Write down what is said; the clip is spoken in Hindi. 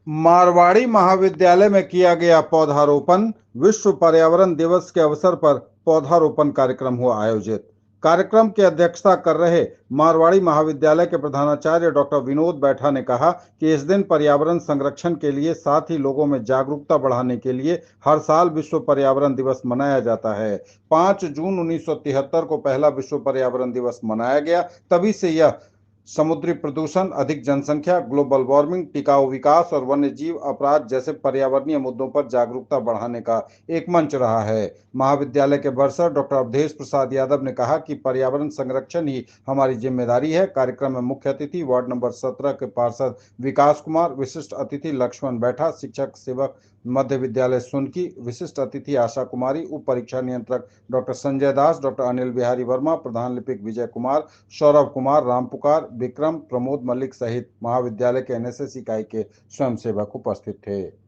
मारवाड़ी महाविद्यालय में किया गया पौधारोपण। विश्व पर्यावरण दिवस के अवसर पर पौधारोपण कार्यक्रम हुआ आयोजित। कार्यक्रम की अध्यक्षता कर रहे मारवाड़ी महाविद्यालय के प्रधानाचार्य डॉक्टर विनोद बैठा ने कहा कि इस दिन पर्यावरण संरक्षण के लिए साथ ही लोगों में जागरूकता बढ़ाने के लिए हर साल विश्व पर्यावरण दिवस मनाया जाता है। 5 जून 1973 को पहला विश्व पर्यावरण दिवस मनाया गया। तभी से यह समुद्री प्रदूषण, अधिक जनसंख्या, ग्लोबल वार्मिंग, टिकाऊ विकास और वन्य जीव अपराध जैसे पर्यावरणीय मुद्दों पर जागरूकता बढ़ाने का एक मंच रहा है। महाविद्यालय के बरसर डॉक्टर अवधेश प्रसाद यादव ने कहा कि पर्यावरण संरक्षण ही हमारी जिम्मेदारी है। कार्यक्रम में मुख्य अतिथि वार्ड नंबर 17 के पार्षद विकास कुमार, विशिष्ट अतिथि लक्ष्मण बैठा, शिक्षक सेवक मध्य विद्यालय सुनकी, विशिष्ट अतिथि आशा कुमारी, उप परीक्षा नियंत्रक डॉक्टर संजय दास, डॉक्टर अनिल बिहारी वर्मा, प्रधान लिपिक विजय कुमार, सौरभ कुमार, राम पुकार, विक्रम, प्रमोद मल्लिक सहित महाविद्यालय के एनएसएस इकाई के स्वयंसेवक उपस्थित थे।